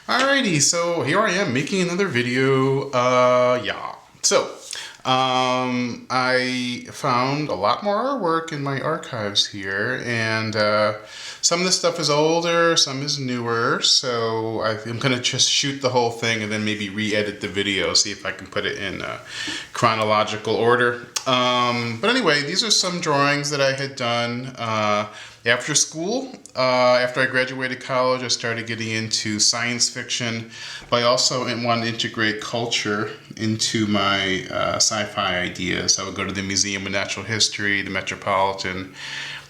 Alrighty, so here I am making another video. I found a lot more artwork in my archives here, and some of this stuff is older, some is newer, so I'm gonna just shoot the whole thing and then maybe re-edit the video, see if I can put it in chronological order. But anyway, these are some drawings that I had done after school. After I graduated college, I started getting into science fiction, but I also wanted to integrate culture into my sci-fi ideas. I would go to the Museum of Natural History, the Metropolitan,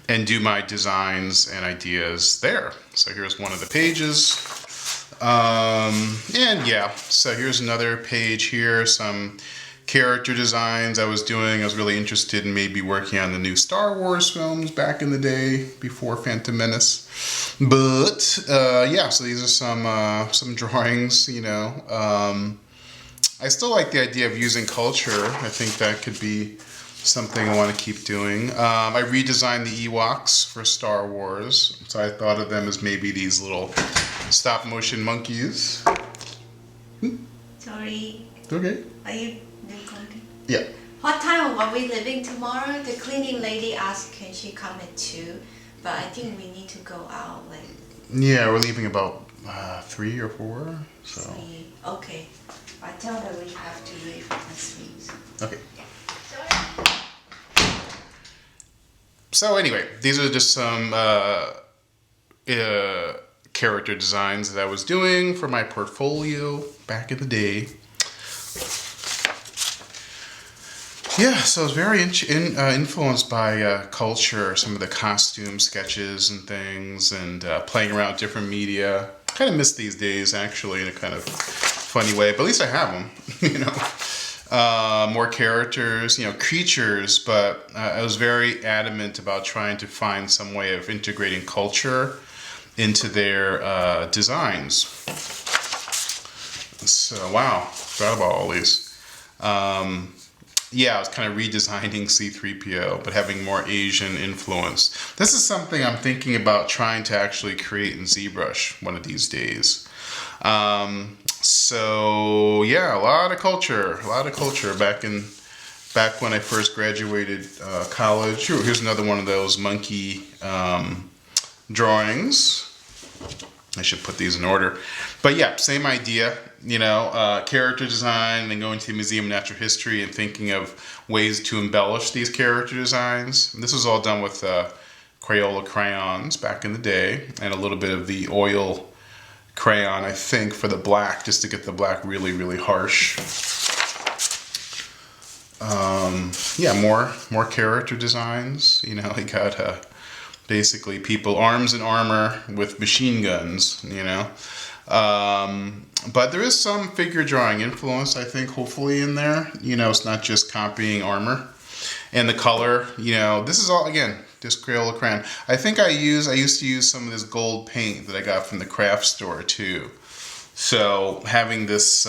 and do my designs and ideas there. So here's one of the pages. So here's another page here, some character designs I was doing. I was really interested in maybe working on the new Star Wars films back in the day before Phantom Menace. But so these are some drawings, I still like the idea of using culture. I think that could be something I want to keep doing. I redesigned the Ewoks for Star Wars, so I thought of them as maybe these little stop motion monkeys. Sorry. Okay. Are you doing something? Yeah. What time are we leaving tomorrow? The cleaning lady asked can she come at 2, but I think we need to go out like... Yeah, we're leaving about 3 or 4. So. 3. Okay. I tell her we have to leave at 3. Okay. So anyway, these are just some character designs that I was doing for my portfolio back in the day. Yeah, so I was very influenced by culture, some of the costume sketches and things, and playing around with different media. Kind of miss these days, actually, in a kind of funny way, but at least I have them, more characters, creatures, but I was very adamant about trying to find some way of integrating culture into their designs. So, wow, forgot about all these. I was kind of redesigning C-3PO, but having more Asian influence. This is something I'm thinking about trying to actually create in ZBrush one of these days. A lot of culture back when I first graduated college. Here's another one of those monkey drawings. I should put these in order. But yeah, same idea, character design, then going to the Museum of Natural History and thinking of ways to embellish these character designs. And this was all done with Crayola crayons back in the day, and a little bit of the oil crayon, I think, for the black, just to get the black really, really harsh. More character designs. I got basically people arms and armor with machine guns, But there is some figure drawing influence, I think, hopefully in there. It's not just copying armor. And the color, this is all, again, just Crayola crayon. I think I used to use some of this gold paint that I got from the craft store too. So having this,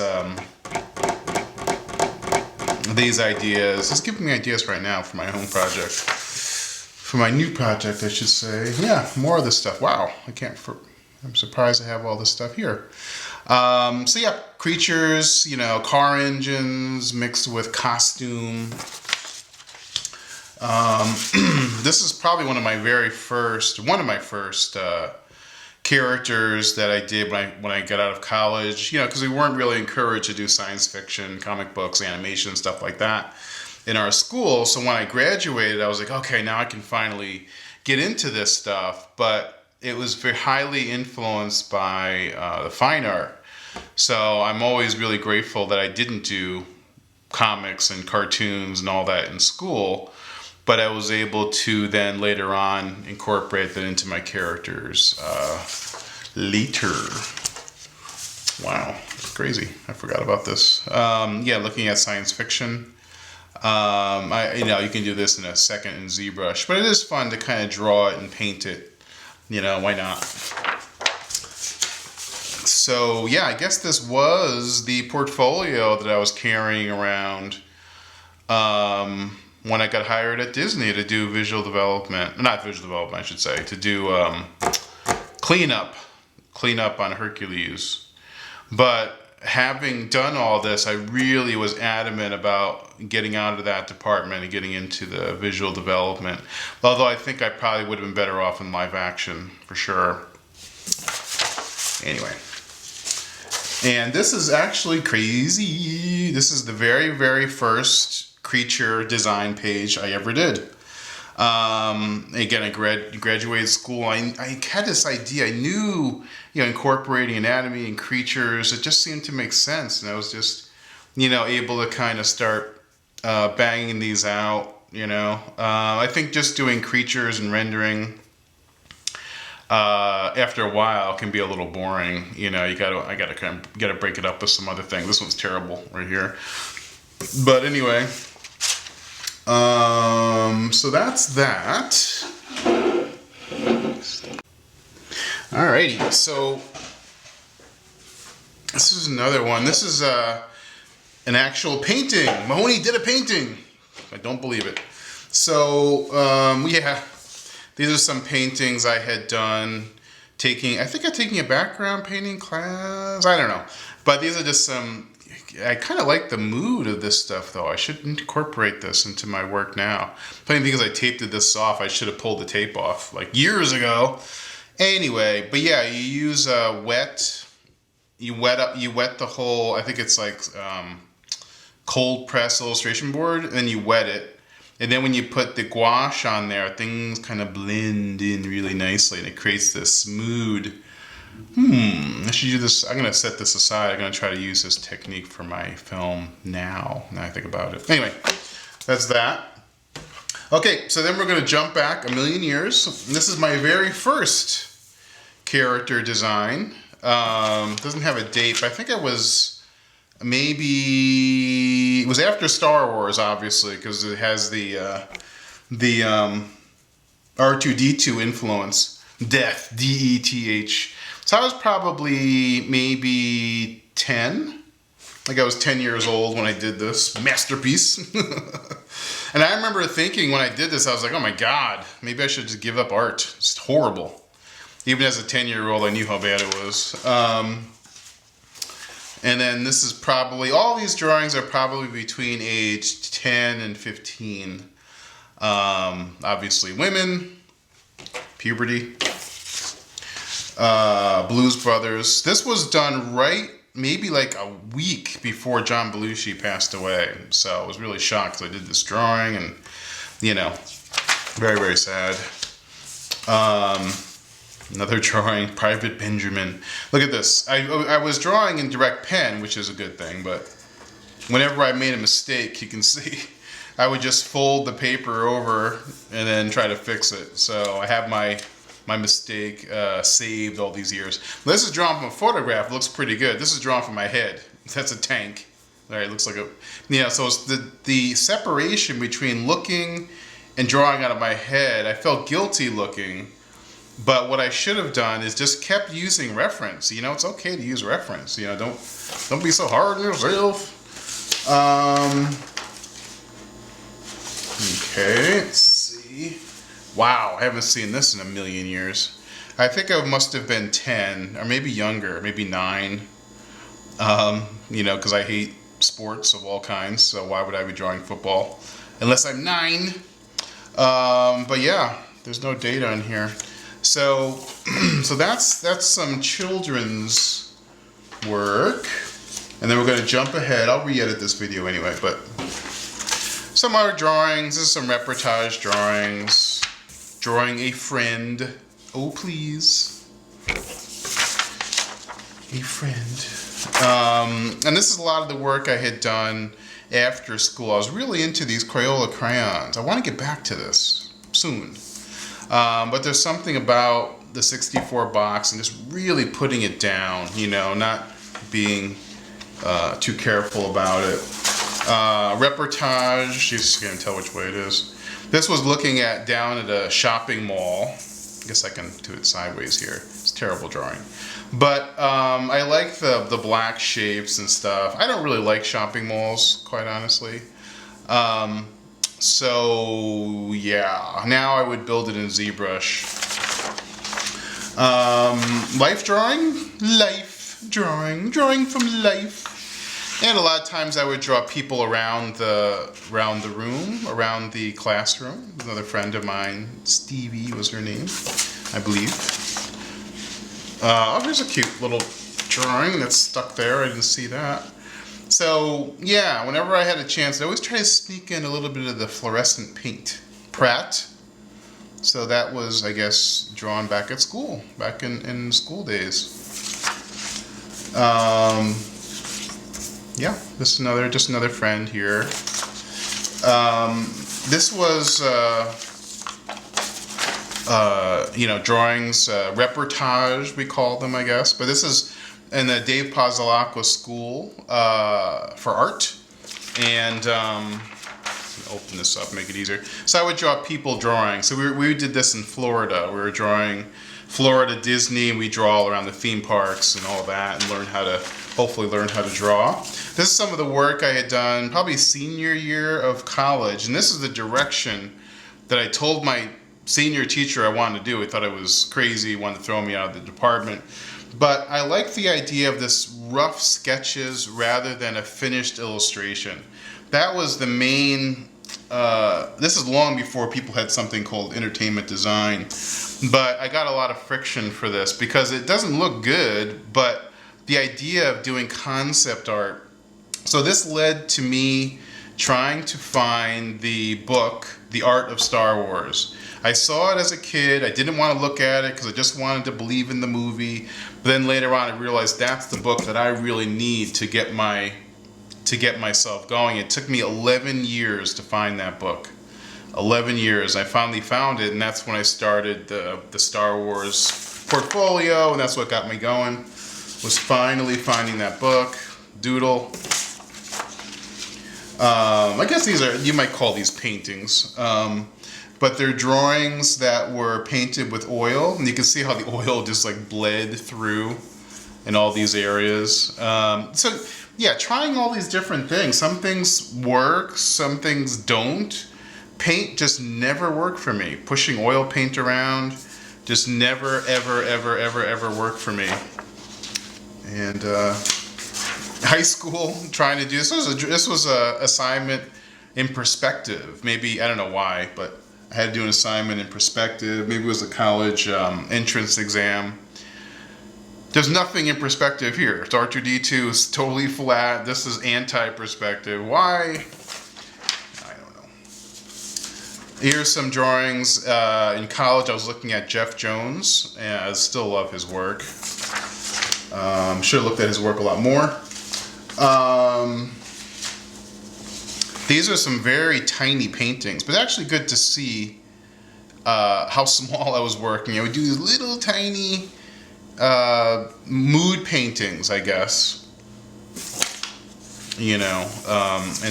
these ideas, it's giving me ideas right now for my own project. For my new project, I should say. Yeah, more of this stuff. Wow, I'm surprised I have all this stuff here. Creatures, car engines mixed with costume. This is probably one of my first characters that I did when I got out of college, because we weren't really encouraged to do science fiction, comic books, animation, stuff like that in our school. So when I graduated, I was like, okay, now I can finally get into this stuff. But it was very highly influenced by the fine art. So I'm always really grateful that I didn't do comics and cartoons and all that in school, but I was able to then later on incorporate that into my characters later. Wow, it's crazy. I forgot about this. Looking at science fiction. You can do this in a second in ZBrush, but it is fun to kind of draw it and paint it. Why not? So I guess this was the portfolio that I was carrying around when I got hired at Disney to do I should say, to do cleanup on Hercules. But having done all this, I really was adamant about getting out of that department and getting into the visual development. Although I think I probably would have been better off in live action, for sure. Anyway. And this is actually crazy. This is the very, very first creature design page I ever did. Again, I graduated school. I had this idea. I knew, incorporating anatomy and creatures, it just seemed to make sense. And I was just, able to kind of start banging these out, I think just doing creatures and rendering, after a while can be a little boring. I gotta break it up with some other thing. This one's terrible right here. But anyway, so that's that. Alrighty, so this is another one. This is an actual painting. Mahoney did a painting. I don't believe it. So yeah. These are some paintings I had done I think I'm taking a background painting class. I don't know. But these are just I kind of like the mood of this stuff, though. I should incorporate this into my work now. Funny thing is, I taped this off. I should have pulled the tape off like years ago. Anyway, but yeah, you use you wet the whole, I think it's like cold press illustration board, and then you wet it. And then when you put the gouache on there, things kind of blend in really nicely, and it creates this mood. I should do this. I'm going to set this aside. I'm going to try to use this technique for my film now I think about it. Anyway, that's that. Okay, so then we're going to jump back a million years. This is my very first character design. Doesn't have a date, but I think it was... maybe it was after Star Wars, obviously, because it has the R2-D2 influence. Death, D-E-T-H. So I was probably maybe 10. Like I was 10 years old when I did this masterpiece. And I remember thinking when I did this, I was like, oh my God, maybe I should just give up art. It's horrible. Even as a 10-year-old, I knew how bad it was. And then this is probably, all these drawings are probably between age 10 and 15. Obviously women, puberty, Blues Brothers. This was done maybe like a week before John Belushi passed away. So I was really shocked. I did this drawing and, very, very sad. Another drawing, Private Benjamin. Look at this. I was drawing in direct pen, which is a good thing, but whenever I made a mistake, you can see, I would just fold the paper over and then try to fix it. So I have my mistake saved all these years. This is drawn from a photograph. It looks pretty good. This is drawn from my head. That's a tank. All right, it looks like so it's the separation between looking and drawing out of my head. I felt guilty looking. But what I should have done is just kept using reference. It's okay to use reference. Don't be so hard on yourself. Okay, let's see. Wow, I haven't seen this in a million years. I think I must have been 10, or maybe younger, maybe 9. Because I hate sports of all kinds. So why would I be drawing football? Unless I'm 9. But yeah, there's no date on here. So that's some children's work, and then we're going to jump ahead. I'll re-edit this video anyway, but some other drawings. This is some reportage drawings. Drawing a friend. Oh, please. A friend. And this is a lot of the work I had done after school. I was really into these Crayola crayons. I want to get back to this soon. But there's something about the 64 box and just really putting it down, not being too careful about it. Reportage, you just can't tell which way it is. This was looking down at a shopping mall. I guess I can do it sideways here. It's a terrible drawing. But I like the black shapes and stuff. I don't really like shopping malls, quite honestly. So yeah, now I would build it in ZBrush. Life drawing? Life. drawing from life. And a lot of times I would draw people around the room, around the classroom. Another friend of mine, Stevie was her name, I believe. Oh, here's a cute little drawing that's stuck there. I didn't see that. So yeah, whenever I had a chance, I always try to sneak in a little bit of the fluorescent paint. Pratt. So that was, I guess, drawn back at school, back in school days. Yeah, this is just another friend here. This was, drawings, reportage, we call them, I guess. But this is in the Dave Pozzolacqua School for Art. And open this up, make it easier. So I would draw people drawing. So we did this in Florida. We were drawing Florida Disney. We draw all around the theme parks and all that, and hopefully learn how to draw. This is some of the work I had done probably senior year of college, and this is the direction that I told my senior teacher I wanted to do. He thought I was crazy, wanted to throw me out of the department. But I like the idea of this rough sketches rather than a finished illustration. That was the main, this is long before people had something called entertainment design. But I got a lot of friction for this because it doesn't look good, but the idea of doing concept art. So this led to me trying to find the book, The Art of Star Wars. I saw it as a kid. I didn't want to look at it because I just wanted to believe in the movie. But then later on I realized that's the book that I really need to get myself going. It took me 11 years to find that book. 11 years. I finally found it, and that's when I started the Star Wars portfolio, and that's what got me going. Was finally finding that book. Doodle. I guess you might call these paintings. But they're drawings that were painted with oil, and you can see how the oil just like bled through in all these areas. So yeah, trying all these different things. Some things work, some things don't. Paint just never worked for me. Pushing oil paint around just never, ever worked for me. And high school, trying to do this was a assignment in perspective. Maybe, I don't know why, but I had to do an assignment in perspective. Maybe it was a college entrance exam. There's nothing in perspective here. It's R2-D2 is totally flat. This is anti-perspective. Why? I don't know. Here's some drawings. In college, I was looking at Jeff Jones, and I still love his work. Should have looked at his work a lot more. These are some very tiny paintings, but actually good to see how small I was working. I would do these little tiny mood paintings, I guess. And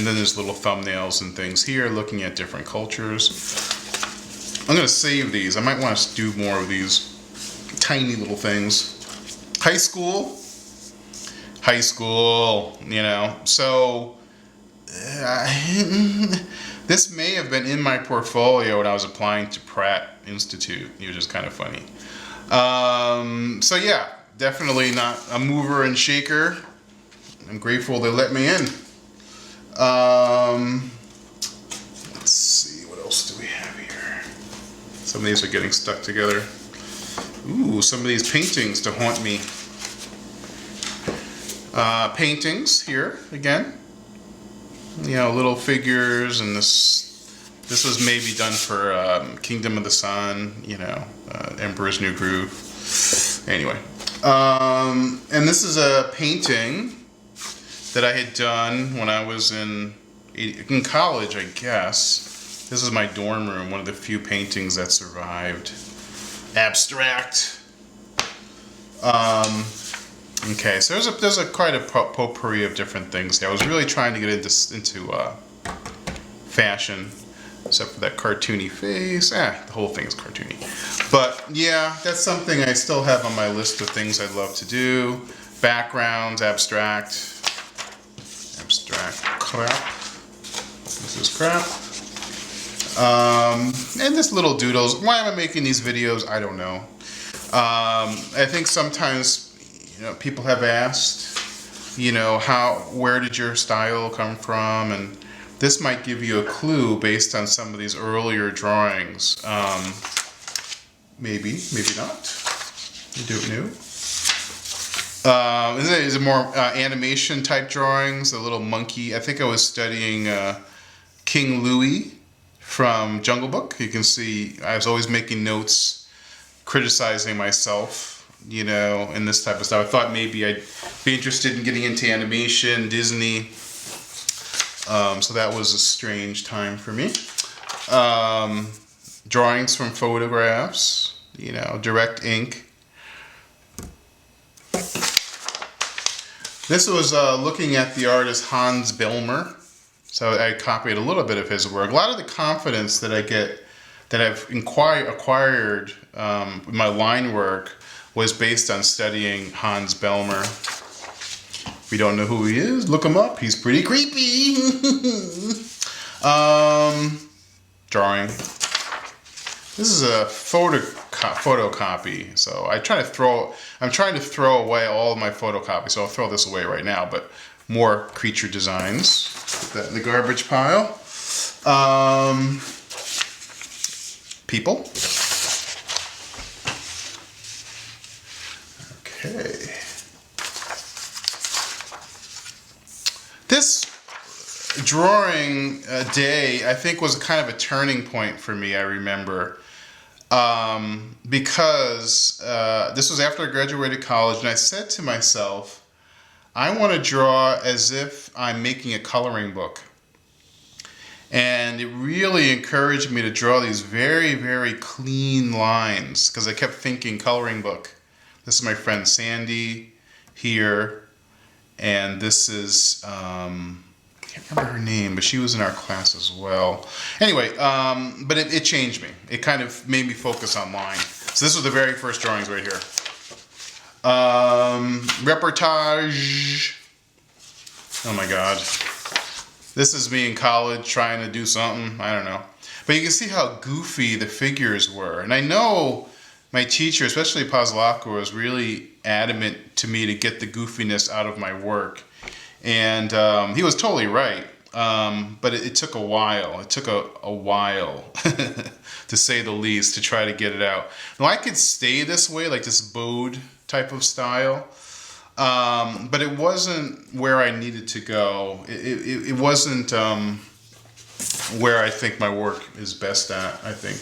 then there's little thumbnails and things here, looking at different cultures. I'm gonna save these. I might want to do more of these tiny little things. High school, so this may have been in my portfolio when I was applying to Pratt Institute, which is kind of funny. So yeah, definitely not a mover and shaker. I'm grateful they let me in. Let's see, what else do we have here? Some of these are getting stuck together. Ooh, some of these paintings to haunt me. Paintings here again. Little figures, and this was maybe done for Kingdom of the Sun. Emperor's New Groove. Anyway, and this is a painting that I had done when I was in college, I guess. This is my dorm room. One of the few paintings that survived. Abstract. Okay, so there's quite a potpourri of different things here. I was really trying to get into fashion, except for that cartoony face. The whole thing is cartoony. But yeah, that's something I still have on my list of things I'd love to do. Backgrounds, abstract crap. This is crap. And this little doodles. Why am I making these videos? I don't know. I think sometimes people have asked, where did your style come from? And this might give you a clue based on some of these earlier drawings. Maybe not. You don't know. Is it more animation type drawings? A little monkey. I think I was studying King Louis from Jungle Book. You can see I was always making notes, criticizing myself, in this type of stuff. I thought maybe I'd be interested in getting into animation, Disney. So that was a strange time for me. Drawings from photographs, direct ink. This was looking at the artist Hans Bellmer. So I copied a little bit of his work. A lot of the confidence that I get, that I've acquired with my line work, was based on studying Hans Bellmer. If you don't know who he is, look him up. He's pretty creepy. Drawing. This is a photocopy. So I'm trying to throw away all of my photocopies. So I'll throw this away right now. But more creature designs. Put that in the garbage pile. People. Okay. This drawing day, I think, was kind of a turning point for me, I remember. Because this was after I graduated college, and I said to myself, I want to draw as if I'm making a coloring book. And it really encouraged me to draw these very, very clean lines, because I kept thinking coloring book. This is my friend Sandy here, and this is, I can't remember her name, but she was in our class as well. Anyway, but it changed me. It kind of made me focus on line. So this was the very first drawings right here. Reportage. Oh my God. This is me in college trying to do something. I don't know. But you can see how goofy the figures were. And I know my teacher, especially Pazlaka, was really adamant to me to get the goofiness out of my work. And he was totally right. But it took a while. It took a while, to say the least, to try to get it out. Now, I could stay this way, like this bowed type of style. But it wasn't where I needed to go. It wasn't where I think my work is best at, I think.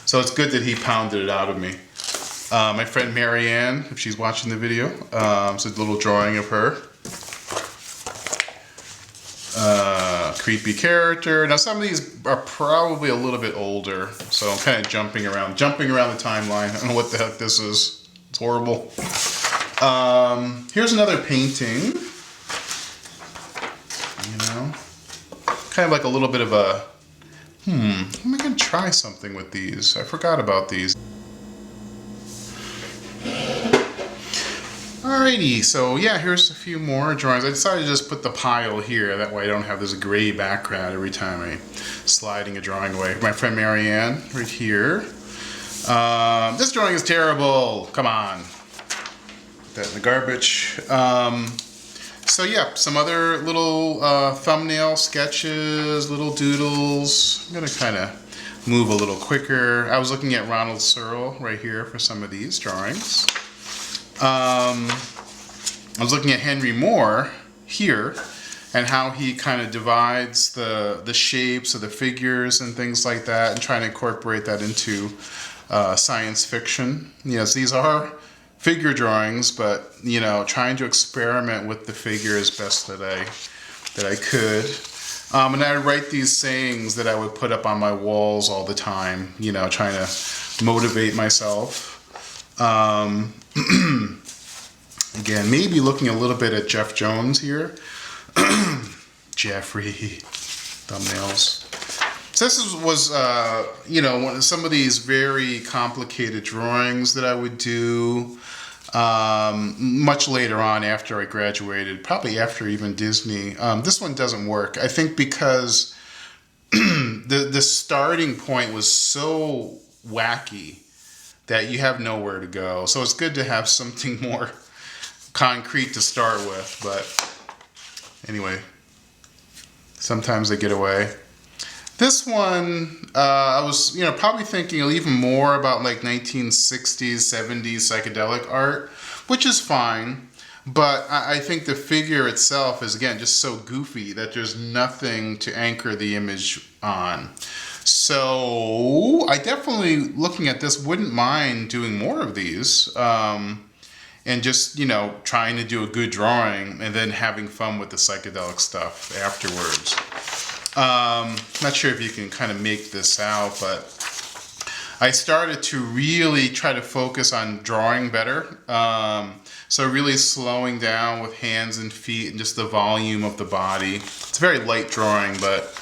So it's good that he pounded it out of me. My friend Marianne, if she's watching the video, it's a little drawing of her. Creepy character. Now some of these are probably a little bit older, so I'm kind of jumping around the timeline. I don't know what the heck this is. It's horrible. Here's another painting. Kind of like a little bit of a, am I going to try something with these? I forgot about these. Alrighty, so yeah, here's a few more drawings. I decided to just put the pile here, that way I don't have this gray background every time I'm sliding a drawing away. My friend Marianne, right here. This drawing is terrible, come on. Put that in the garbage. So yeah, some other little thumbnail sketches, little doodles. I'm gonna kind of move a little quicker. I was looking at Ronald Searle right here for some of these drawings. I was looking at Henry Moore here and how he kind of divides the shapes of the figures and things like that, and trying to incorporate that into science fiction. Yes, these are figure drawings, but trying to experiment with the figure as best that I could. And I would write these sayings that I would put up on my walls all the time, trying to motivate myself. Again, maybe looking a little bit at Jeff Jones here. Jeffrey, thumbnails. So this was some of these very complicated drawings that I would do much later on after I graduated, probably after even Disney. This one doesn't work, I think, because the starting point was so wacky that you have nowhere to go. So it's good to have something more concrete to start with, but anyway, sometimes they get away. This one, I was, probably thinking even more about like 1960s, 70s psychedelic art, which is fine. But I think the figure itself is, again, just so goofy that there's nothing to anchor the image on. So I definitely, looking at this, wouldn't mind doing more of these. And just, trying to do a good drawing and then having fun with the psychedelic stuff afterwards. Not sure if you can kind of make this out, but I started to really try to focus on drawing better. So really slowing down with hands and feet and just the volume of the body. It's a very light drawing, but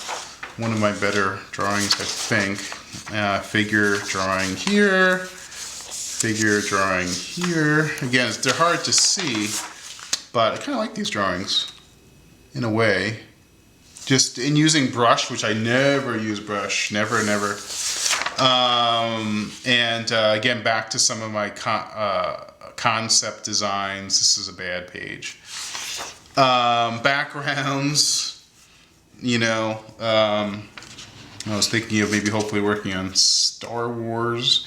one of my better drawings, I think. Figure drawing here, figure drawing here. Again, they're hard to see, but I kind of like these drawings in a way. Just in using brush, which I never use brush, never. Again, back to some of my concept designs. This is a bad page. Backgrounds, I was thinking of maybe hopefully working on Star Wars.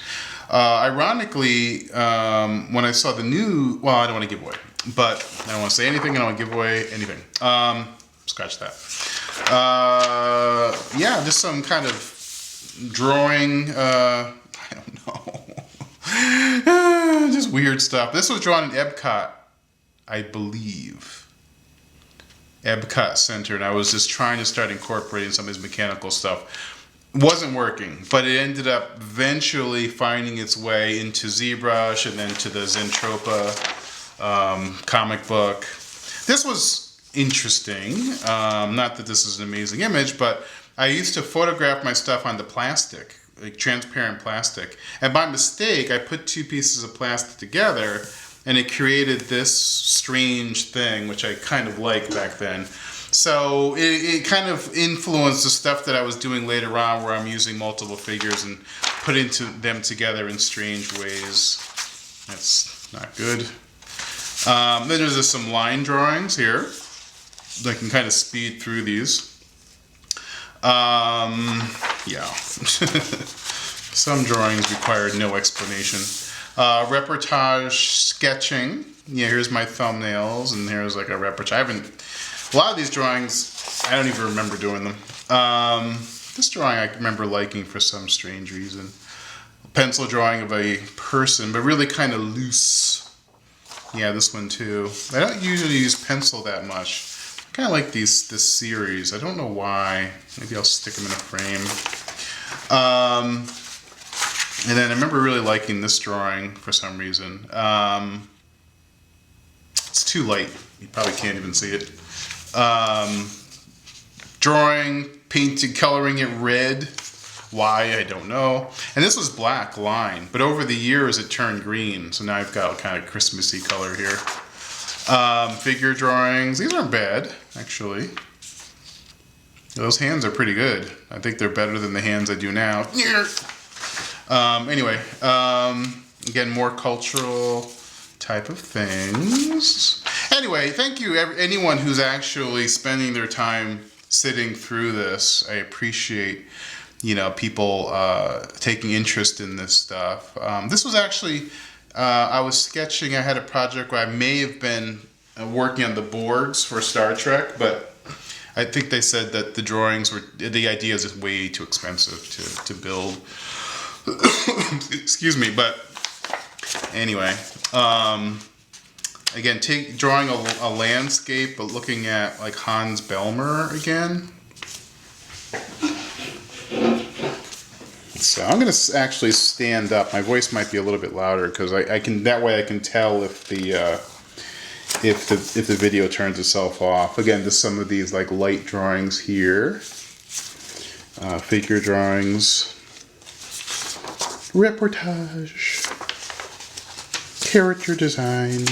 Ironically, when I saw the new, well, I don't want to give away, but I don't want to say anything. I don't want to give away anything. Scratch that. Yeah, just some kind of drawing, I don't know. Just weird stuff. This was drawn in Epcot, I believe. Epcot Center, and I was just trying to start incorporating some of his mechanical stuff. Wasn't working, but it ended up eventually finding its way into ZBrush and then to the Zentropa comic book. This was interesting. Not that this is an amazing image, but I used to photograph my stuff onto plastic, like transparent plastic. And by mistake, I put two pieces of plastic together and it created this strange thing, which I kind of liked back then. So it kind of influenced the stuff that I was doing later on, where I'm using multiple figures and putting them together in strange ways. That's not good. Then there's just some line drawings here. I can kind of speed through these. Yeah. Some drawings required no explanation. Reportage sketching. Yeah, here's my thumbnails, and here's like a reportage. A lot of these drawings, I don't even remember doing them. This drawing I remember liking for some strange reason. Pencil drawing of a person, but really kind of loose. Yeah, this one too. I don't usually use pencil that much. I kind of like this series. I don't know why. Maybe I'll stick them in a frame. And then I remember really liking this drawing for some reason. It's too light. You probably can't even see it. Drawing, painting, coloring it red. Why, I don't know. And this was black line, but over the years it turned green. So now I've got kind of Christmassy color here. Figure drawings. These aren't bad, actually. Those hands are pretty good. I think they're better than the hands I do now. Anyway, again, more cultural type of things. Anyway, thank you anyone who's actually spending their time sitting through this. I appreciate, people taking interest in this stuff. This was actually, I was sketching, I had a project where I may have been working on the boards for Star Trek, but I think they said that the ideas is way too expensive to build. Excuse me, but anyway, again, drawing a landscape, but looking at like Hans Belmer again. So I'm gonna actually stand up. My voice might be a little bit louder because I can tell if the video turns itself off. Again, just some of these like light drawings here, figure drawings. Reportage, character design,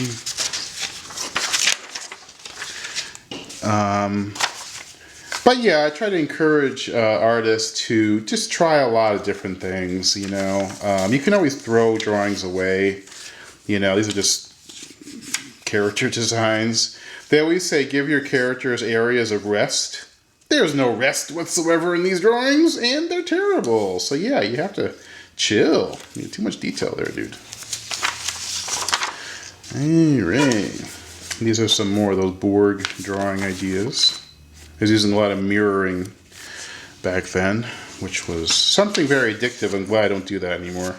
but yeah, I try to encourage artists to just try a lot of different things. You can always throw drawings away. These are just character designs. They always say give your characters areas of rest. There's no rest whatsoever in these drawings, and they're terrible. So yeah, you have to chill. You have too much detail there, dude. Alright. These are some more of those Borg drawing ideas. I was using a lot of mirroring back then, which was something very addictive. I'm glad I don't do that anymore.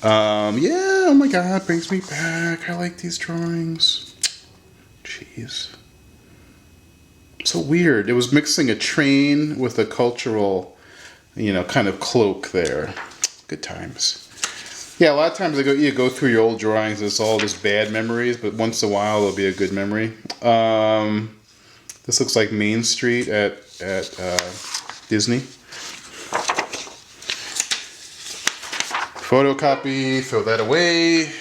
Yeah, oh my god, brings me back. I like these drawings. Jeez. So weird. It was mixing a train with a cultural, kind of cloak there. Good times. Yeah, a lot of times you go through your old drawings, it's all just bad memories, but once in a while there'll be a good memory. This looks like Main Street at Disney. Photocopy, throw that away.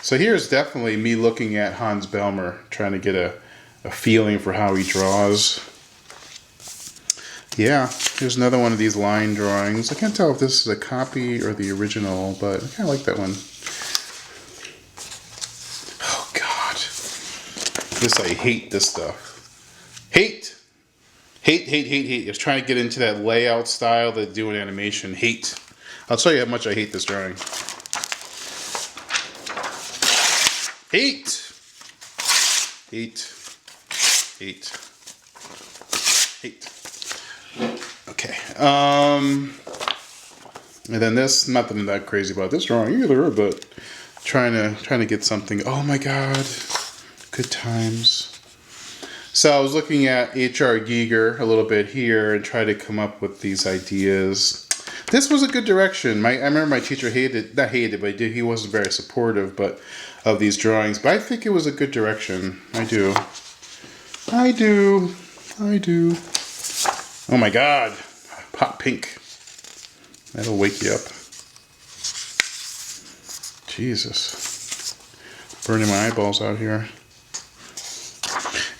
So here's definitely me looking at Hans Belmer, trying to get a feeling for how he draws. Yeah, here's another one of these line drawings. I can't tell if this is a copy or the original, but I kind of like that one. Oh, God. I hate this stuff. Hate. I was trying to get into that layout style that do in animation. Hate. I'll tell you how much I hate this drawing. Hate. Okay. And then this, not that I'm that crazy about this drawing either, but trying to get something. Oh my god. Good times. So I was looking at H.R. Giger a little bit here and tried to come up with these ideas. This was a good direction. I remember my teacher not hated, but he wasn't very supportive of these drawings. But I think it was a good direction. I do. Oh my god. Hot pink. That'll wake you up. Jesus. Burning my eyeballs out here.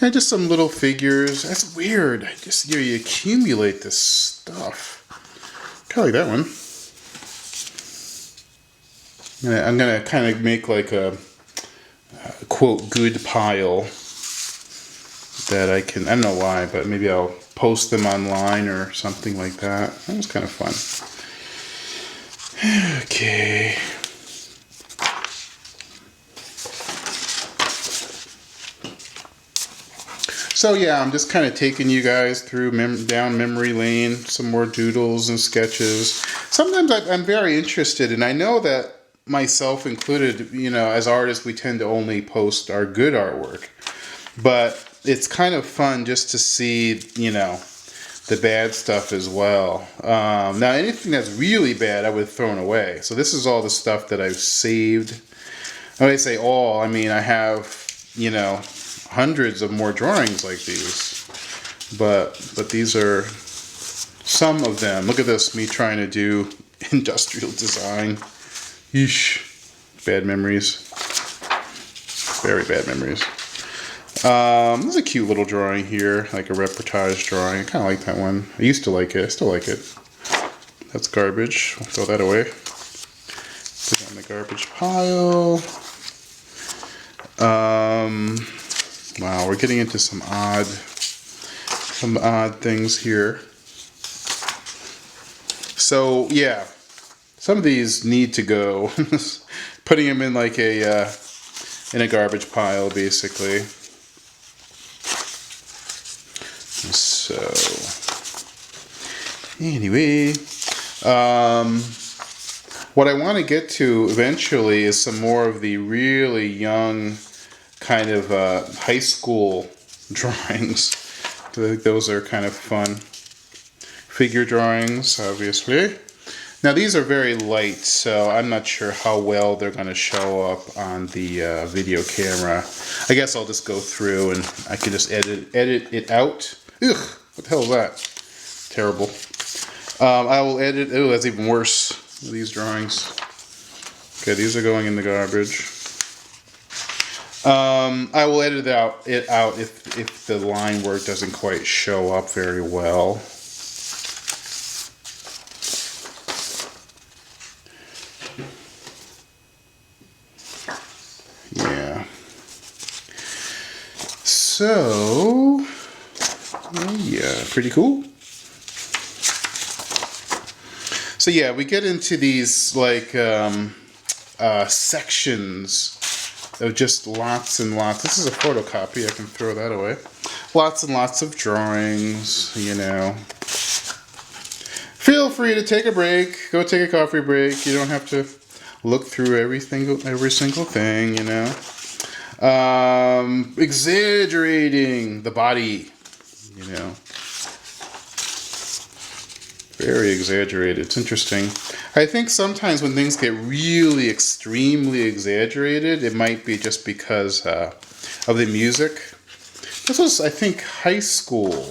And just some little figures. That's weird. You accumulate this stuff. Kind of like that one. I'm gonna kind of make like a quote good pile that I don't know why, but maybe I'll post them online or something like that. That was kind of fun. Okay. So yeah, I'm just kind of taking you guys through down memory lane, some more doodles and sketches. Sometimes I'm very interested, and I know that myself included, as artists, we tend to only post our good artwork. But it's kind of fun just to see, the bad stuff as well. Now, anything that's really bad, I would have thrown away. So this is all the stuff that I've saved. When I say all, I mean I have, hundreds of more drawings like these. But these are some of them. Look at this, me trying to do industrial design. Yeesh. Bad memories. Very bad memories. This is a cute little drawing here, like a reportage drawing. I kind of like that one. I used to like it. I still like it. That's garbage. I'll throw that away. Put it on the garbage pile. Wow, we're getting into some odd things here. So yeah, some of these need to go. Putting them in like a garbage pile, basically. So anyway, what I want to get to eventually is some more of the really young kind of high school drawings. I think those are kind of fun. Figure drawings, obviously. Now these are very light, so I'm not sure how well they're going to show up on the video camera. I guess I'll just go through and I can just edit it out. Ugh, what the hell is that? Terrible. I will edit. Oh, that's even worse. These drawings. Okay, these are going in the garbage. I will edit it out if the line work doesn't quite show up very well. Yeah, So, yeah, pretty cool. So yeah, we get into these like sections of just lots and lots. This is a photocopy, I can throw that away. Lots and lots of drawings, you know. Feel free to take a break, go take a coffee break. You don't have to look through every single thing, you know. Exaggerating the body, you know. Very exaggerated. It's interesting. I think sometimes when things get really extremely exaggerated, it might be just because of the music. This was, I think, high school.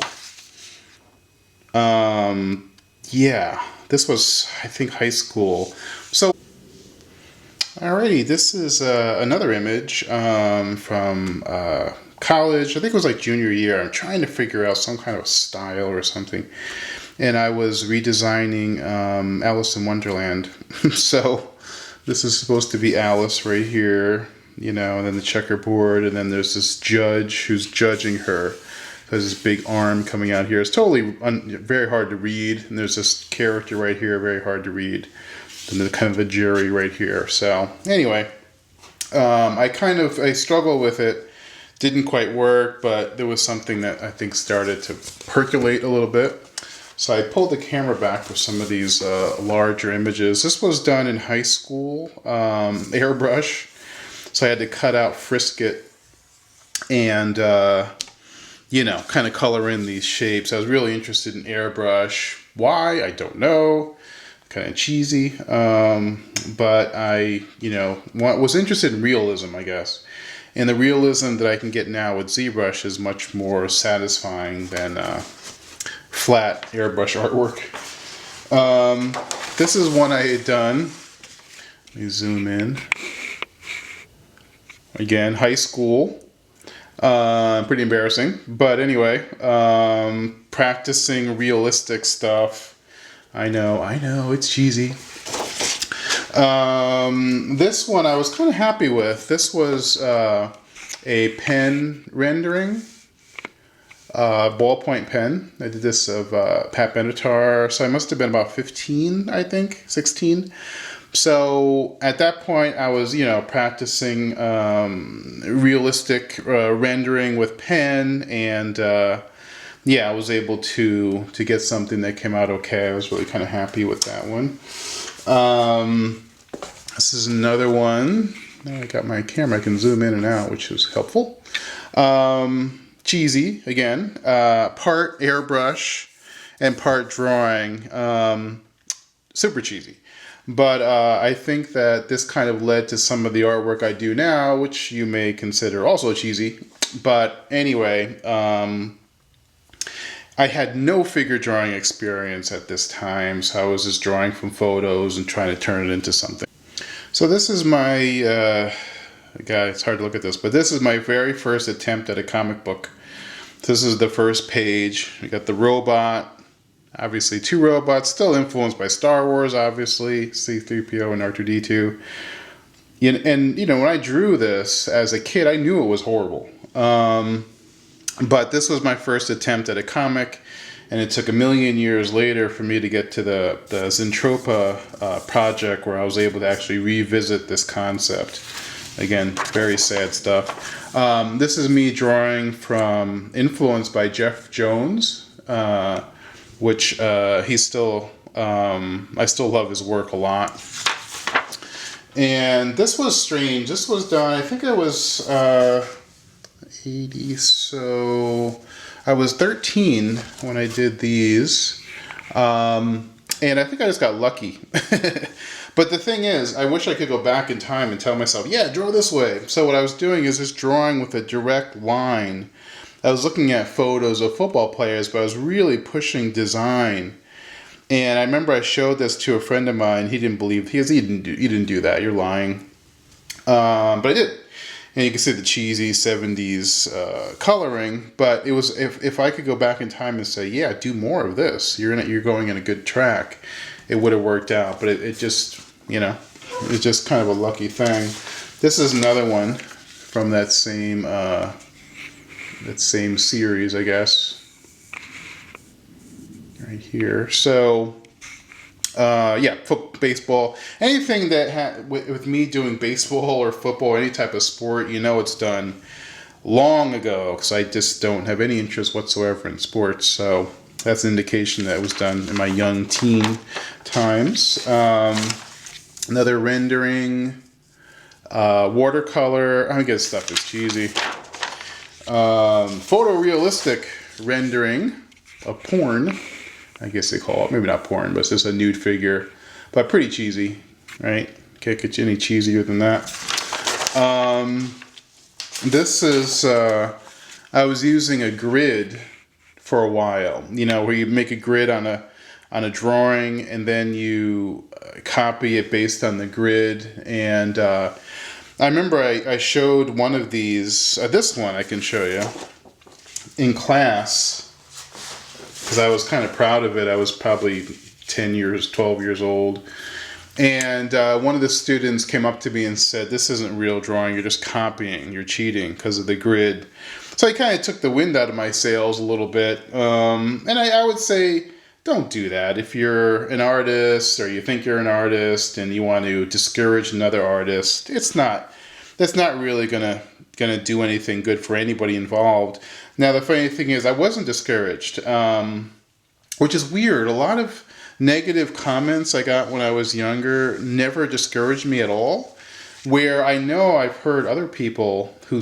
Yeah, this was, I think, high school. So, alrighty, this is another image from college. I think it was like junior year. I'm trying to figure out some kind of style or something. And I was redesigning Alice in Wonderland. So this is supposed to be Alice right here, you know, and then the checkerboard, and then there's this judge who's judging her. There's this big arm coming out here. It's totally very hard to read. And there's this character right here, very hard to read. And then kind of a jury right here. So anyway, I struggled with it. Didn't quite work, but there was something that I think started to percolate a little bit. So I pulled the camera back for some of these larger images. This was done in high school, airbrush. So I had to cut out Frisket and, you know, kind of color in these shapes. I was really interested in airbrush. Why? I don't know. Kind of cheesy. But I, you know, was interested in realism, I guess. And the realism that I can get now with ZBrush is much more satisfying than flat airbrush artwork. This is one I had done. Let me zoom in. Again, high school. Pretty embarrassing. But anyway, practicing realistic stuff. I know, it's cheesy. This one I was kind of happy with. This was a pen rendering. Ballpoint pen. I did this of Pat Benatar. So I must have been about 15, I think, 16. So at that point, I was, you know, practicing realistic rendering with pen, and yeah, I was able to get something that came out okay. I was really kind of happy with that one. This is another one. Now I got my camera. I can zoom in and out, which is helpful. Cheesy again, part airbrush and part drawing, super cheesy. But I think that this kind of led to some of the artwork I do now, which you may consider also cheesy. But anyway, I had no figure drawing experience at this time, so I was just drawing from photos and trying to turn it into something. So this is my, God, it's hard to look at this, but this is my very first attempt at a comic book. This is the first page. We got the robot, obviously 2 robots, still influenced by Star Wars, obviously, C-3PO and R2-D2. And, you know, when I drew this as a kid, I knew it was horrible. But this was my first attempt at a comic, and it took a million years later for me to get to the Zentropa project, where I was able to actually revisit this concept. Again, very sad stuff. This is me drawing from, influenced by Jeff Jones, which he's still, I still love his work a lot. And this was strange. This was done, I think I was 80, so I was 13 when I did these. And I think I just got lucky. But the thing is, I wish I could go back in time and tell myself, yeah, draw this way. So what I was doing is just drawing with a direct line. I was looking at photos of football players, but I was really pushing design. And I remember I showed this to a friend of mine. He didn't believe, he didn't do that, you're lying. But I did. And you can see the cheesy 70s coloring. But it was, if I could go back in time and say, yeah, do more of this, you're going in a good track, it would have worked out. But it just, you know, it's just kind of a lucky thing. This is another one from that same that same series, I guess. Right here. So, yeah, baseball. Anything that with me doing baseball or football, any type of sport, it's done long ago, because I just don't have any interest whatsoever in sports. So that's an indication that it was done in my young teen times. Another rendering, watercolor. I guess stuff is cheesy. Photorealistic rendering of porn. I guess they call it. Maybe not porn, but it's just a nude figure. But pretty cheesy, right? Can't get you any cheesier than that. This is, I was using a grid for a while, where you make a grid on a drawing, and then you copy it based on the grid. And I remember I showed one of these, this one I can show you, in class, because I was kind of proud of it. I was probably 12 years old. And one of the students came up to me and said, "This isn't real drawing, you're just copying, you're cheating because of the grid." So I kind of took the wind out of my sails a little bit. And I would say, don't do that. If you're an artist, or you think you're an artist and you want to discourage another artist, that's not really gonna do anything good for anybody involved. Now, the funny thing is, I wasn't discouraged, which is weird. A lot of negative comments I got when I was younger never discouraged me at all, where I know I've heard other people who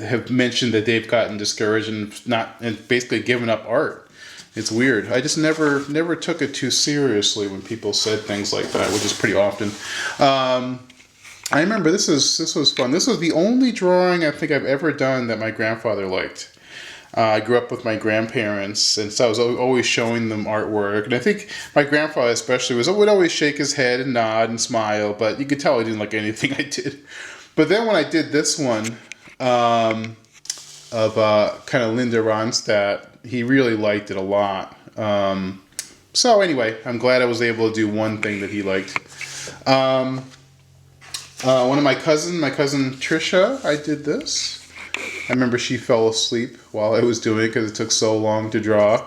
have mentioned that they've gotten discouraged and basically given up art. It's weird. I just never took it too seriously when people said things like that, which is pretty often. I remember this was fun. This was the only drawing I think I've ever done that my grandfather liked. I grew up with my grandparents, and so I was always showing them artwork. And I think my grandfather especially would always shake his head and nod and smile, but you could tell he didn't like anything I did. But then when I did this one of kind of Linda Ronstadt, he really liked it a lot. So anyway, I'm glad I was able to do one thing that he liked. One of my cousin Trisha, I did this. I remember she fell asleep while I was doing it because it took so long to draw.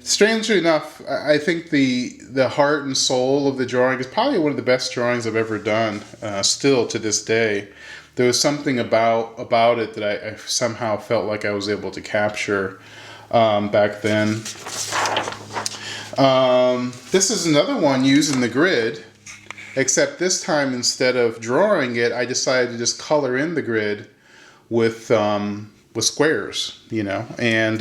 Strangely enough, I think the heart and soul of the drawing is probably one of the best drawings I've ever done, still to this day. There was something about it that I somehow felt like I was able to capture back then. This is another one using the grid, except this time instead of drawing it, I decided to just color in the grid with squares, and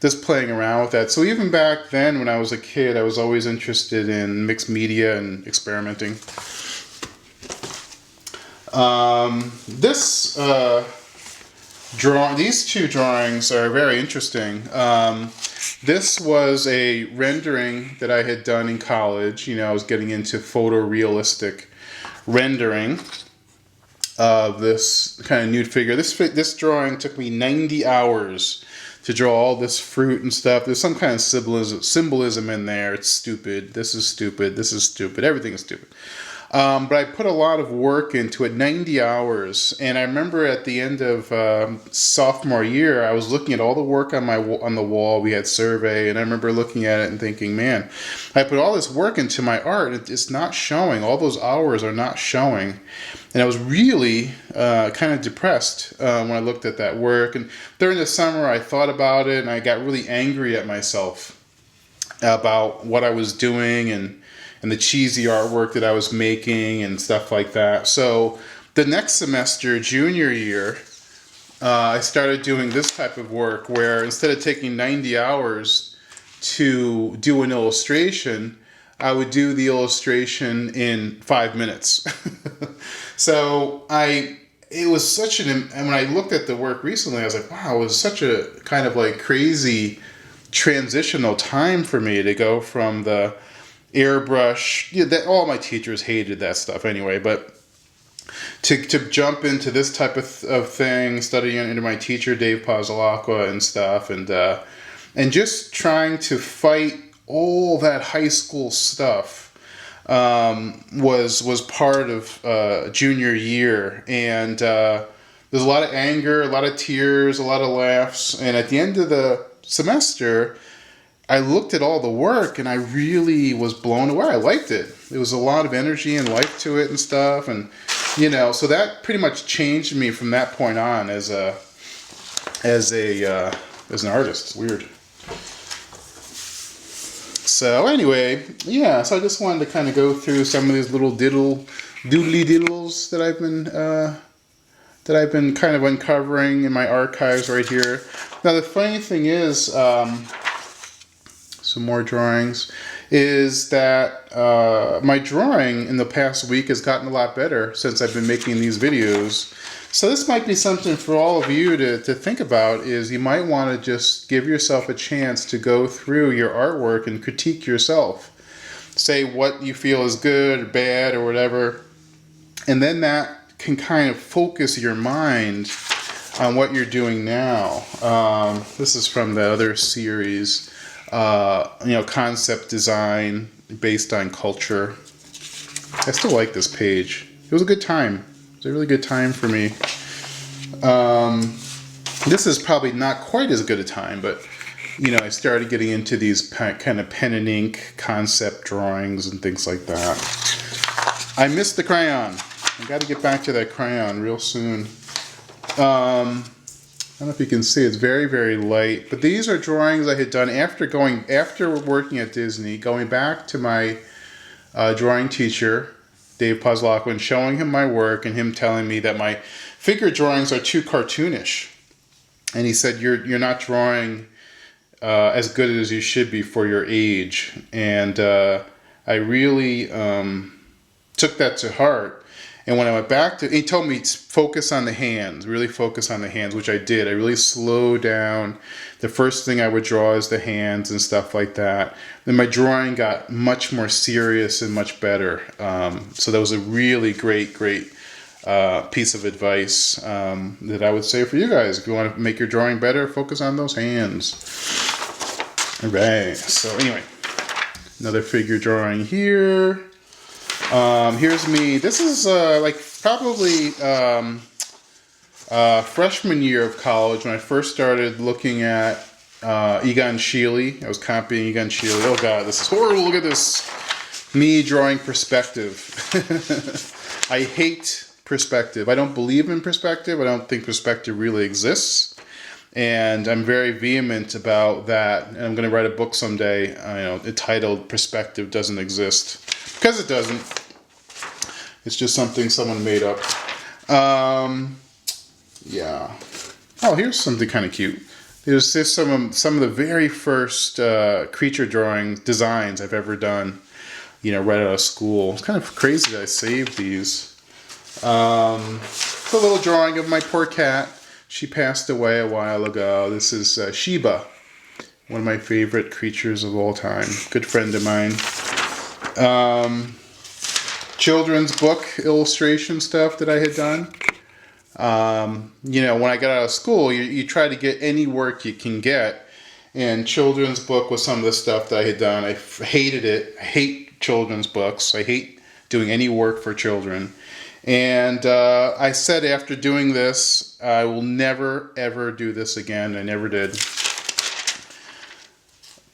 just playing around with that. So even back then when I was a kid, I was always interested in mixed media and experimenting. These two drawings are very interesting. This was a rendering that I had done in college. I was getting into photorealistic rendering of this kind of nude figure. This drawing took me 90 hours to draw all this fruit and stuff. There's some kind of symbolism in there. It's stupid. This is stupid. This is stupid. Everything is stupid. But I put a lot of work into it, 90 hours. And I remember at the end of sophomore year, I was looking at all the work on the wall. We had survey, and I remember looking at it and thinking, man, I put all this work into my art, and it's not showing. All those hours are not showing. And I was really kind of depressed when I looked at that work. And during the summer, I thought about it, and I got really angry at myself about what I was doing and the cheesy artwork that I was making and stuff like that. So the next semester, junior year, I started doing this type of work where instead of taking 90 hours to do an illustration, I would do the illustration in 5 minutes. So it was such and when I looked at the work recently, I was like, wow, it was such a kind of like crazy transitional time for me to go from the airbrush. All my teachers hated that stuff anyway, but to jump into this type of thing, studying under my teacher Dave Pazzalacqua and stuff, and just trying to fight all that high school stuff was part of junior year. And the There's a lot of anger, a lot of tears, a lot of laughs. And at the end of the semester, I looked at all the work and I really was blown away. I liked it. There was a lot of energy and life to it and stuff. And, you know, so that pretty much changed me from that point on as an artist. It's weird. So anyway, yeah, so I just wanted to kind of go through some of these little doodly diddles that I've been kind of uncovering in my archives right here. Now the funny thing is, some more drawings, is that my drawing in the past week has gotten a lot better since I've been making these videos. So this might be something for all of you to think about, is you might want to just give yourself a chance to go through your artwork and critique yourself. Say what you feel is good or bad or whatever. And then that can kind of focus your mind on what you're doing now. This is from the other series. Concept design based on culture. I still like this page. It was a good time. It was a really good time for me. This is probably not quite as good a time, but I started getting into these kind of pen and ink concept drawings and things like that. I missed the crayon. I got to get back to that crayon real soon. I don't know if you can see, it's very, very light. But these are drawings I had done after working at Disney, going back to my drawing teacher, Dave Pozlakowin, showing him my work and him telling me that my figure drawings are too cartoonish. And he said, you're not drawing as good as you should be for your age. And I really took that to heart. And when I went back he told me focus on the hands, really focus on the hands, which I did. I really slowed down. The first thing I would draw is the hands and stuff like that. Then my drawing got much more serious and much better. So that was a really great piece of advice that I would say for you guys. If you want to make your drawing better, focus on those hands. All right. So anyway, another figure drawing here. Here's me. This is probably freshman year of college when I first started looking at Egon Schiele. I was copying Egon Schiele. Oh God, this is horrible. Look at this. Me drawing perspective. I hate perspective. I don't believe in perspective. I don't think perspective really exists. And I'm very vehement about that. And I'm going to write a book someday, entitled Perspective Doesn't Exist. Because it doesn't. It's just something someone made up. Yeah. Oh, here's something kind of cute. There's some of the very first creature designs I've ever done, right out of school. It's kind of crazy that I saved these. It's a little drawing of my poor cat. She passed away a while ago. This is Sheba, one of my favorite creatures of all time. Good friend of mine. Children's book illustration stuff that I had done. When I got out of school, you try to get any work you can get. And children's book was some of the stuff that I had done. I hated it. I hate children's books. I hate doing any work for children. And I said after doing this, I will never, ever do this again. I never did.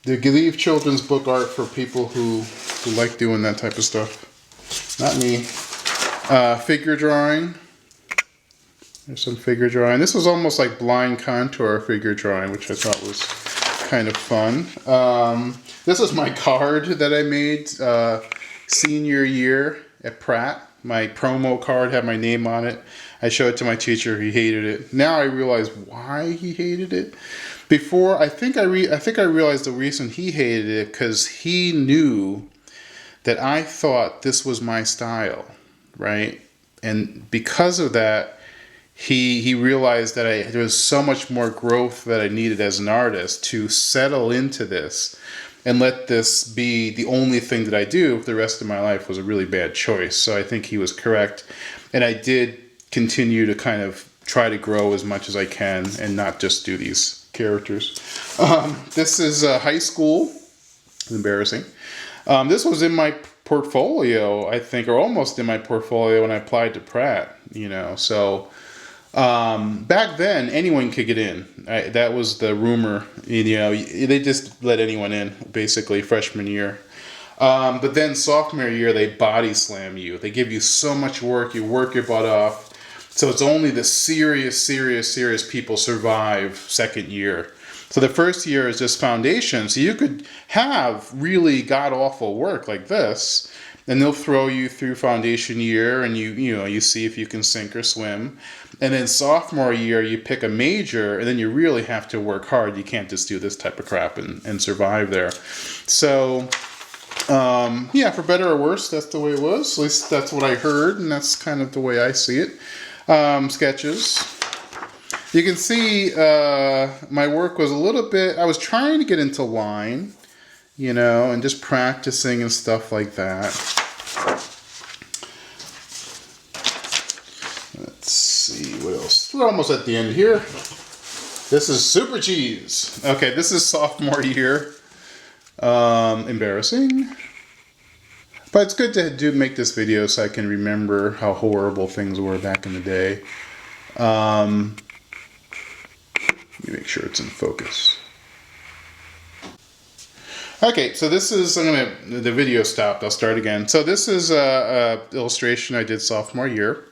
They leave children's book art for people who like doing that type of stuff. Not me. Figure drawing. There's some figure drawing. This was almost like blind contour figure drawing, which I thought was kind of fun. This was my card that I made senior year at Pratt. My promo card had my name on it. I showed it to my teacher. He hated it. Now I realize why he hated it. Before, I think I realized the reason he hated it because he knew that I thought this was my style, right? And because of that, he realized that there was so much more growth that I needed as an artist to settle into this and let this be the only thing that I do for the rest of my life was a really bad choice. So I think he was correct. And I did continue to kind of try to grow as much as I can and not just do these characters. This is high school. It's embarrassing. This was in my portfolio, I think, or almost in my portfolio when I applied to Pratt, So Back then, anyone could get in. That was the rumor. You know, they just let anyone in, basically, freshman year. But then sophomore year, they body slam you. They give you so much work. You work your butt off. So it's only the serious people survive second year. So the first year is just foundation. So you could have really god-awful work like this, and they'll throw you through foundation year, and you see if you can sink or swim. And then sophomore year, you pick a major, and then you really have to work hard. You can't just do this type of crap and survive there. So, yeah, for better or worse, that's the way it was. At least that's what I heard, and that's kind of the way I see it. Sketches. You can see my work was a little bit, I was trying to get into line, you know, and just practicing and stuff like that. Let's see what else. We're almost at the end here. This is Super Cheese. Okay, this is sophomore year. Embarrassing. But it's good to make this video so I can remember how horrible things were back in the day. Let me make sure it's in focus. Okay, so this is, the video stopped, I'll start again. So this is a illustration I did sophomore year.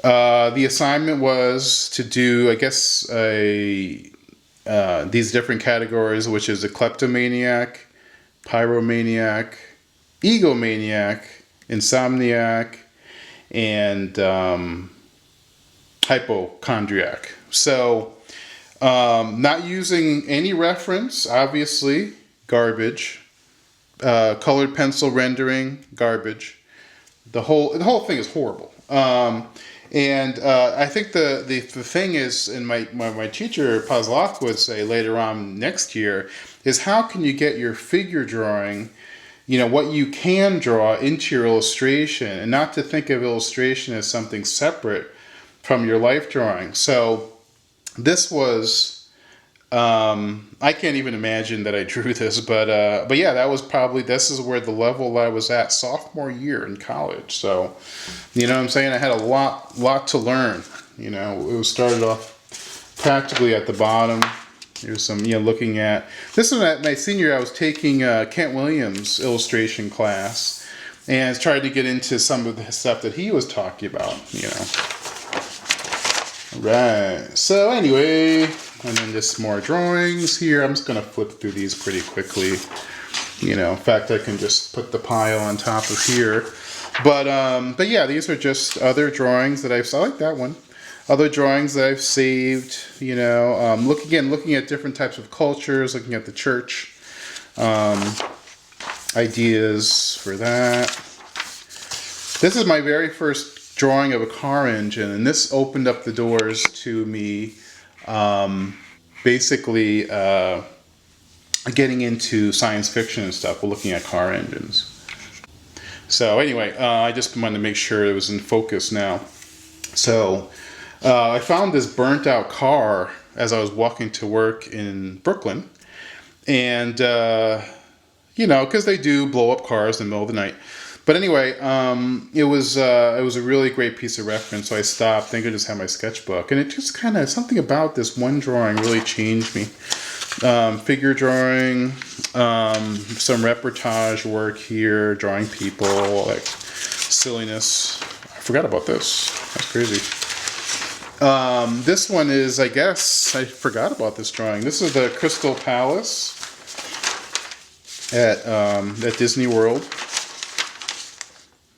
The assignment was to do, I guess, these different categories, which is a kleptomaniac, pyromaniac, egomaniac, insomniac, and hypochondriac. So, not using any reference, obviously, garbage. Colored pencil rendering, garbage. The whole thing is horrible. And I think the thing is, and my teacher Pazlak would say later on next year, is how can you get your figure drawing, you know, what you can draw into your illustration, and not to think of illustration as something separate from your life drawing. So this was, I can't even imagine that I drew this, but yeah, that was probably, this is where the level I was at sophomore year in college. So, you know what I'm saying? I had a lot to learn. You know, it was started off practically at the bottom. Here's some, you know, looking at, this is my senior year. I was taking Kent Williams' illustration class and tried to get into some of the stuff that he was talking about, you know. Right, so anyway, and then just more drawings here. I'm just going to flip through these pretty quickly. You know, in fact, I can just put the pile on top of here. But yeah, these are just other drawings that I like that one. Other drawings that I've saved, you know, looking at different types of cultures, looking at the church, ideas for that. This is my very first drawing of a car engine, and this opened up the doors to me, basically getting into science fiction and stuff, looking at car engines. So anyway, I just wanted to make sure it was in focus now. So I found this burnt out car as I was walking to work in Brooklyn. And, you know, because they do blow up cars in the middle of the night. But anyway, it was a really great piece of reference. So I stopped, thinking I just had my sketchbook. And it just kind of, something about this one drawing really changed me. Figure drawing, some reportage work here, drawing people, like silliness. I forgot about this. That's crazy. This one is, I guess, I forgot about this drawing. This is the Crystal Palace at Disney World.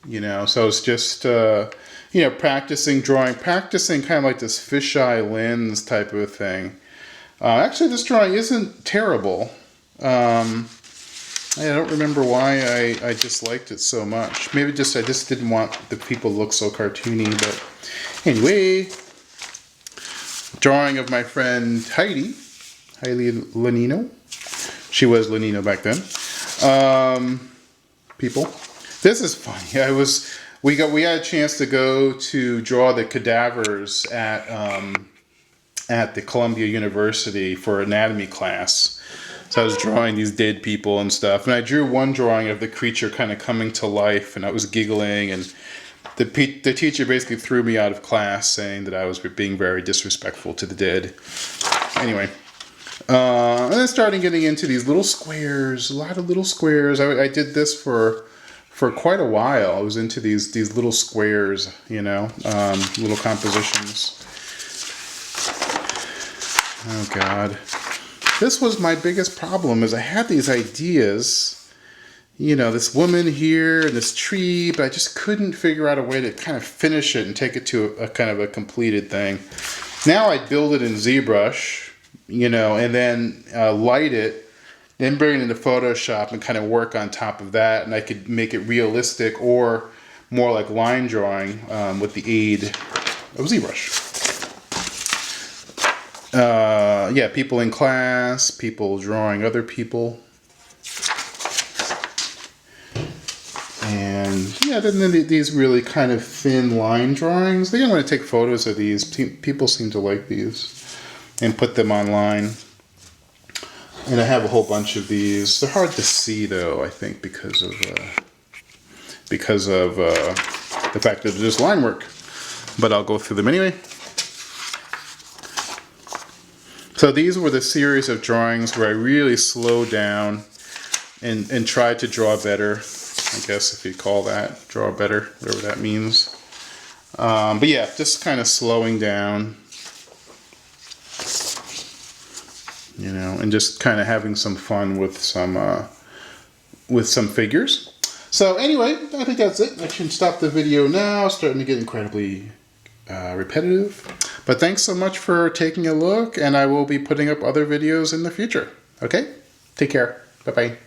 You know, so it's just, you know, practicing kind of like this fisheye lens type of thing. Actually, this drawing isn't terrible. I don't remember why I disliked it so much. Maybe I just didn't want the people to look so cartoony. But anyway, drawing of my friend Heidi Lenino. She was Lenino back then. People. This is funny. We had a chance to go to draw the cadavers at the Columbia University for anatomy class. So I was drawing these dead people and stuff. And I drew one drawing of the creature kind of coming to life, and I was giggling. And the teacher basically threw me out of class saying that I was being very disrespectful to the dead. Anyway, and then starting getting into these little squares, a lot of little squares. I did this for quite a while. I was into these little squares, you know, little compositions. Oh God, this was my biggest problem. Is I had these ideas. You know, this woman here and this tree, but I just couldn't figure out a way to kind of finish it and take it to a kind of a completed thing. Now I build it in ZBrush, you know, and then light it, then bring it into Photoshop and kind of work on top of that. And I could make it realistic or more like line drawing with the aid of ZBrush. Yeah, people in class, people drawing other people. And yeah, then these really kind of thin line drawings. I think I'm going to take photos of these. People seem to like these and put them online. And I have a whole bunch of these. They're hard to see though, I think, because of the fact that there's line work. But I'll go through them anyway. So these were the series of drawings where I really slowed down and tried to draw better. I guess if you call that draw better, whatever that means. But yeah, just kind of slowing down, you know, and just kind of having some fun with some figures. So anyway, I think that's it. I should stop the video now. It's starting to get incredibly repetitive. But thanks so much for taking a look, and I will be putting up other videos in the future. Okay? Take care. Bye-bye.